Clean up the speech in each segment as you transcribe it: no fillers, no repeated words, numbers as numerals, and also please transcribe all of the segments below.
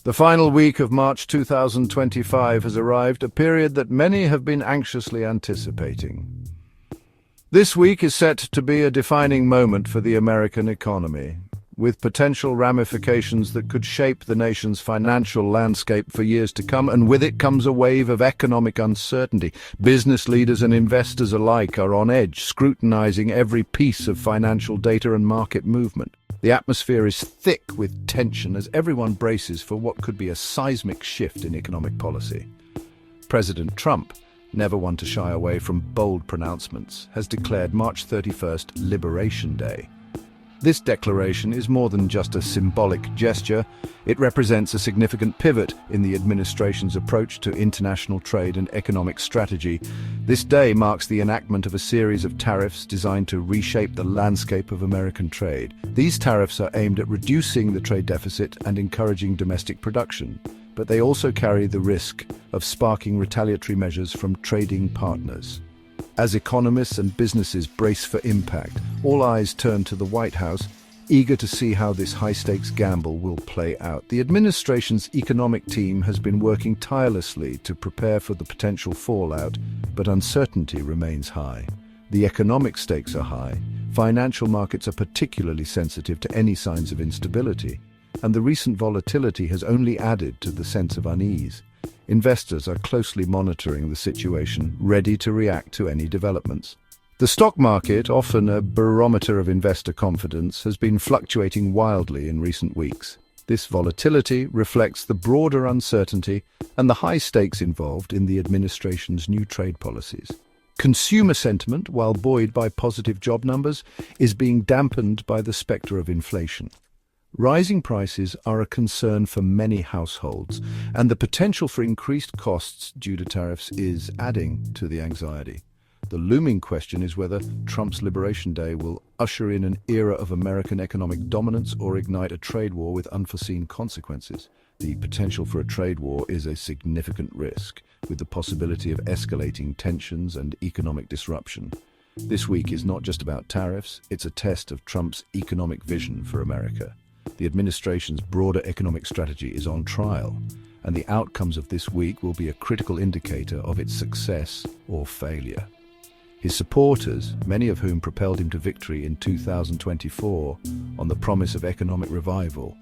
The final week of March 2025 has arrived, a period that many have been anxiously anticipating. This week is set to be a defining moment for the American economy, with potential ramifications that could shape the nation's financial landscape for years to come, and with it comes a wave of economic uncertainty. Business leaders and investors alike are on edge, scrutinizing every piece of financial data and market movement. The atmosphere is thick with tension as everyone braces for what could be a seismic shift in economic policy. President Trump, never one to shy away from bold pronouncements, has declared March 31st Liberation Day. This declaration is more than just a symbolic gesture. It represents a significant pivot in the administration's approach to international trade and economic strategy. This day marks the enactment of a series of tariffs designed to reshape the landscape of American trade. These tariffs are aimed at reducing the trade deficit and encouraging domestic production, but they also carry the risk of sparking retaliatory measures from trading partners. As economists and businesses brace for impact, all eyes turn to the White House, eager to see how this high-stakes gamble will play out. The administration's economic team has been working tirelessly to prepare for the potential fallout, but uncertainty remains high. The economic stakes are high. Financial markets are particularly sensitive to any signs of instability, and the recent volatility has only added to the sense of unease. Investors are closely monitoring the situation, ready to react to any developments. The stock market, often a barometer of investor confidence, has been fluctuating wildly in recent weeks. This volatility reflects the broader uncertainty and the high stakes involved in the administration's new trade policies. Consumer sentiment, while buoyed by positive job numbers, is being dampened by the specter of inflation. Rising prices are a concern for many households, and the potential for increased costs due to tariffs is adding to the anxiety. The looming question is whether Trump's Liberation Day will usher in an era of American economic dominance or ignite a trade war with unforeseen consequences. The potential for a trade war is a significant risk, with the possibility of escalating tensions and economic disruption. This week is not just about tariffs, it's a test of Trump's economic vision for America. The administration's broader economic strategy is on trial, and the outcomes of this week will be a critical indicator of its success or failure. His supporters, many of whom propelled him to victory in 2024 on the promise of economic revival,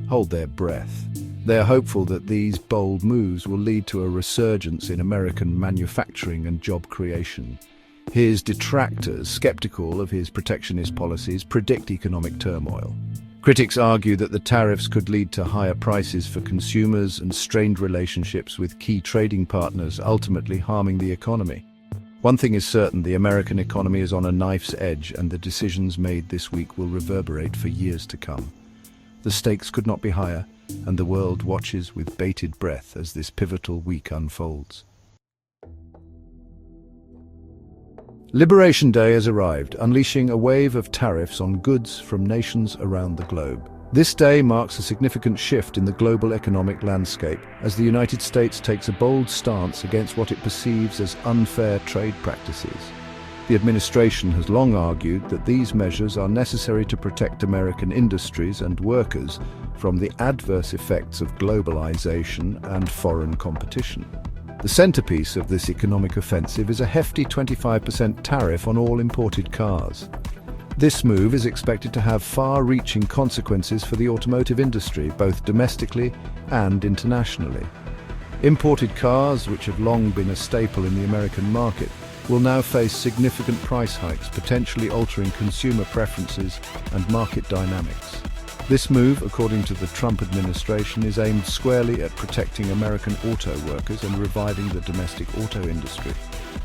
hold their breath. They are hopeful that these bold moves will lead to a resurgence in American manufacturing and job creation. His detractors, skeptical of his protectionist policies, predict economic turmoil. Critics argue that the tariffs could lead to higher prices for consumers and strained relationships with key trading partners, ultimately harming the economy. One thing is certain, the American economy is on a knife's edge, and the decisions made this week will reverberate for years to come. The stakes could not be higher, and the world watches with bated breath as this pivotal week unfolds. Liberation Day has arrived, unleashing a wave of tariffs on goods from nations around the globe. This day marks a significant shift in the global economic landscape as the United States takes a bold stance against what it perceives as unfair trade practices. The administration has long argued that these measures are necessary to protect American industries and workers from the adverse effects of globalization and foreign competition. The centerpiece of this economic offensive is a hefty 25% tariff on all imported cars. This move is expected to have far-reaching consequences for the automotive industry, both domestically and internationally. Imported cars, which have long been a staple in the American market, will now face significant price hikes, potentially altering consumer preferences and market dynamics. This move, according to the Trump administration, is aimed squarely at protecting American auto workers and reviving the domestic auto industry.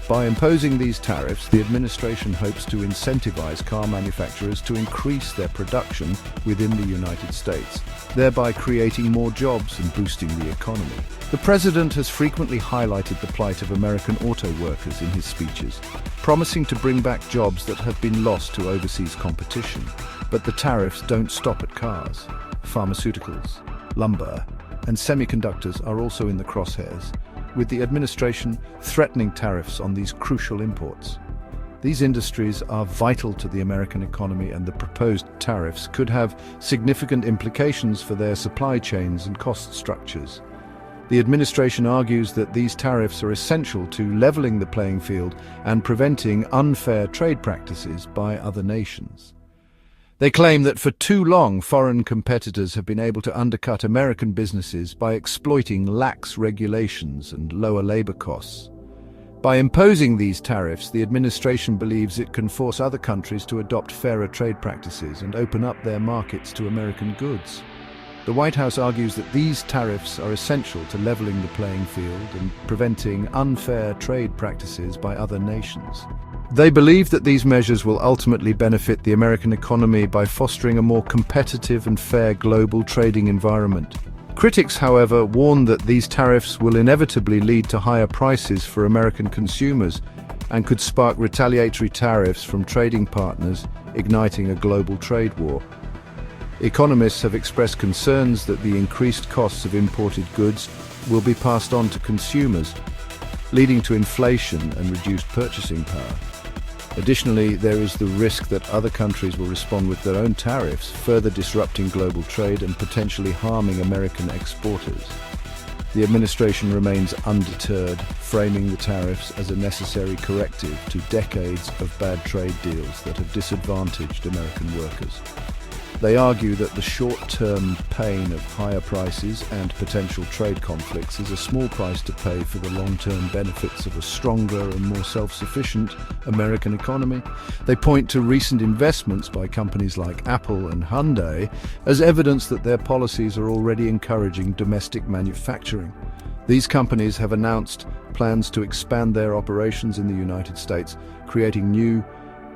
By imposing these tariffs, the administration hopes to incentivize car manufacturers to increase their production within the United States, thereby creating more jobs and boosting the economy. The president has frequently highlighted the plight of American auto workers in his speeches, promising to bring back jobs that have been lost to overseas competition. But the tariffs don't stop at cars. Pharmaceuticals, lumber, and semiconductors are also in the crosshairs, with the administration threatening tariffs on these crucial imports. These industries are vital to the American economy, and the proposed tariffs could have significant implications for their supply chains and cost structures. The administration argues that these tariffs are essential to leveling the playing field and preventing unfair trade practices by other nations. They claim that for too long, foreign competitors have been able to undercut American businesses by exploiting lax regulations and lower labor costs. By imposing these tariffs, the administration believes it can force other countries to adopt fairer trade practices and open up their markets to American goods. The White House argues that these tariffs are essential to leveling the playing field and preventing unfair trade practices by other nations. They believe that these measures will ultimately benefit the American economy by fostering a more competitive and fair global trading environment. Critics, however, warn that these tariffs will inevitably lead to higher prices for American consumers and could spark retaliatory tariffs from trading partners, igniting a global trade war. Economists have expressed concerns that the increased costs of imported goods will be passed on to consumers, leading to inflation and reduced purchasing power. Additionally, there is the risk that other countries will respond with their own tariffs, further disrupting global trade and potentially harming American exporters. The administration remains undeterred, framing the tariffs as a necessary corrective to decades of bad trade deals that have disadvantaged American workers. They argue that the short-term pain of higher prices and potential trade conflicts is a small price to pay for the long-term benefits of a stronger and more self-sufficient American economy. They point to recent investments by companies like Apple and Hyundai as evidence that their policies are already encouraging domestic manufacturing. These companies have announced plans to expand their operations in the United States, creating new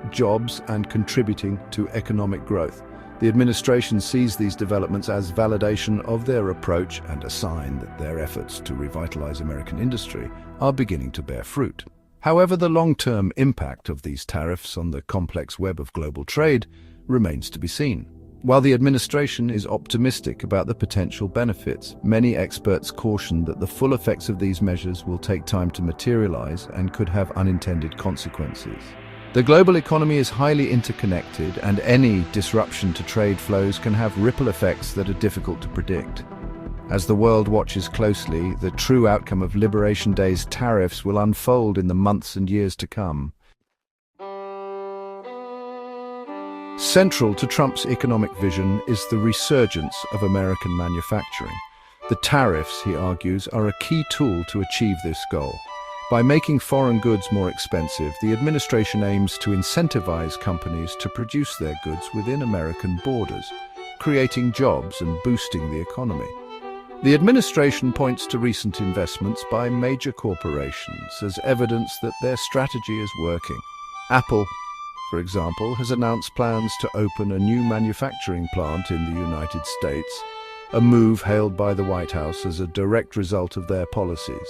jobs and contributing to economic growth. The administration sees these developments as validation of their approach and a sign that their efforts to revitalize American industry are beginning to bear fruit. However, the long-term impact of these tariffs on the complex web of global trade remains to be seen. While the administration is optimistic about the potential benefits, many experts caution that the full effects of these measures will take time to materialize and could have unintended consequences. The global economy is highly interconnected, and any disruption to trade flows can have ripple effects that are difficult to predict. As the world watches closely, the true outcome of Liberation Day's tariffs will unfold in the months and years to come. Central to Trump's economic vision is the resurgence of American manufacturing. The tariffs, he argues, are a key tool to achieve this goal. By making foreign goods more expensive, the administration aims to incentivize companies to produce their goods within American borders, creating jobs and boosting the economy. The administration points to recent investments by major corporations as evidence that their strategy is working. Apple, for example, has announced plans to open a new manufacturing plant in the United States, a move hailed by the White House as a direct result of their policies.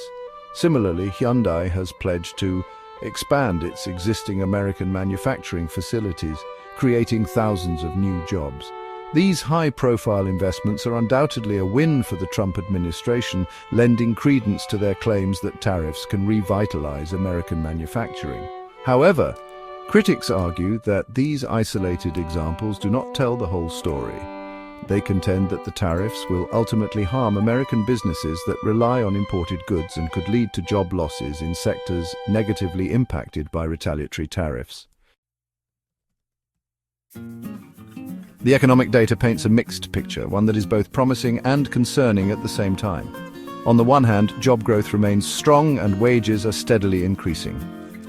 Similarly, Hyundai has pledged to expand its existing American manufacturing facilities, creating thousands of new jobs. These high-profile investments are undoubtedly a win for the Trump administration, lending credence to their claims that tariffs can revitalize American manufacturing. However, critics argue that these isolated examples do not tell the whole story. They contend that the tariffs will ultimately harm American businesses that rely on imported goods and could lead to job losses in sectors negatively impacted by retaliatory tariffs. The economic data paints a mixed picture, one that is both promising and concerning at the same time. On the one hand, job growth remains strong and wages are steadily increasing.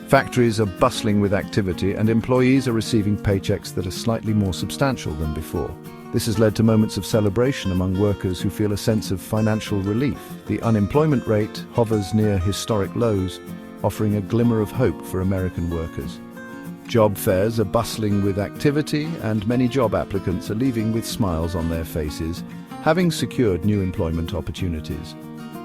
Factories are bustling with activity and employees are receiving paychecks that are slightly more substantial than before. This has led to moments of celebration among workers who feel a sense of financial relief. The unemployment rate hovers near historic lows, offering a glimmer of hope for American workers. Job fairs are bustling with activity, and many job applicants are leaving with smiles on their faces, having secured new employment opportunities.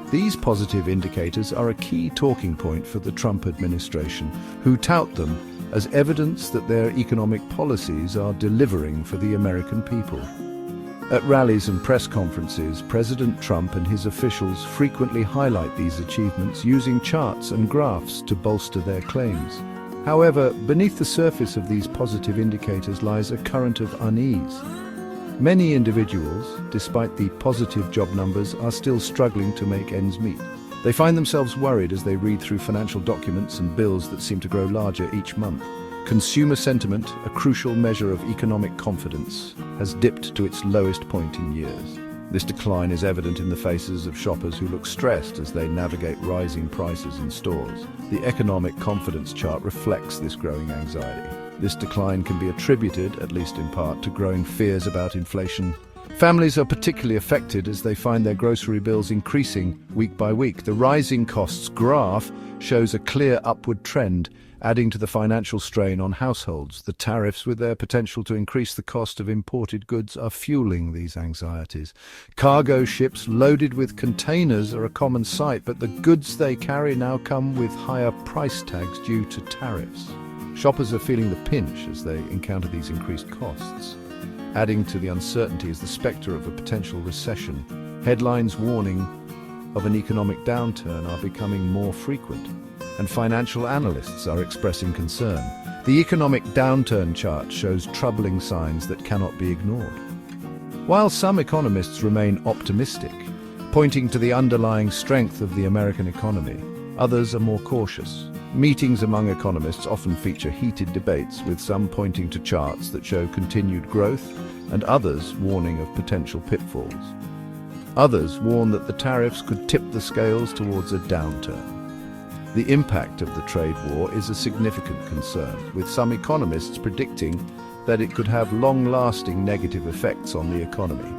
These positive indicators are a key talking point for the Trump administration, who tout them as evidence that their economic policies are delivering for the American people. At rallies and press conferences, President Trump and his officials frequently highlight these achievements using charts and graphs to bolster their claims. However, beneath the surface of these positive indicators lies a current of unease. Many individuals, despite the positive job numbers, are still struggling to make ends meet. They find themselves worried as they read through financial documents and bills that seem to grow larger each month. Consumer sentiment, a crucial measure of economic confidence, has dipped to its lowest point in years. This decline is evident in the faces of shoppers who look stressed as they navigate rising prices in stores. The economic confidence chart reflects this growing anxiety. This decline can be attributed, at least in part, to growing fears about inflation. Families are particularly affected as they find their grocery bills increasing week by week. The rising costs graph shows a clear upward trend, adding to the financial strain on households. The tariffs, with their potential to increase the cost of imported goods, are fueling these anxieties. Cargo ships loaded with containers are a common sight, but the goods they carry now come with higher price tags due to tariffs. Shoppers are feeling the pinch as they encounter these increased costs. Adding to the uncertainty is the spectre of a potential recession. Headlines warning of an economic downturn are becoming more frequent, and financial analysts are expressing concern. The economic downturn chart shows troubling signs that cannot be ignored. While some economists remain optimistic, pointing to the underlying strength of the American economy, others are more cautious. Meetings among economists often feature heated debates, with some pointing to charts that show continued growth and others warning of potential pitfalls. Others warn that the tariffs could tip the scales towards a downturn. The impact of the trade war is a significant concern, with some economists predicting that it could have long-lasting negative effects on the economy.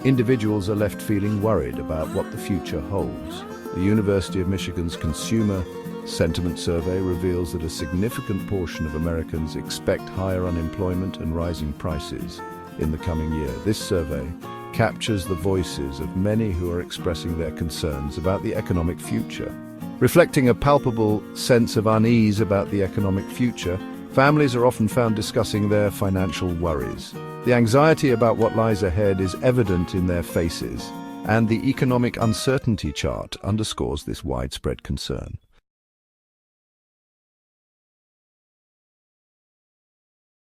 Individuals are left feeling worried about what the future holds. The University of Michigan's Consumer Sentiment Survey reveals that a significant portion of Americans expect higher unemployment and rising prices in the coming year. This survey captures the voices of many who are expressing their concerns about the economic future. Reflecting a palpable sense of unease about the economic future, families are often found discussing their financial worries. The anxiety about what lies ahead is evident in their faces, and the economic uncertainty chart underscores this widespread concern.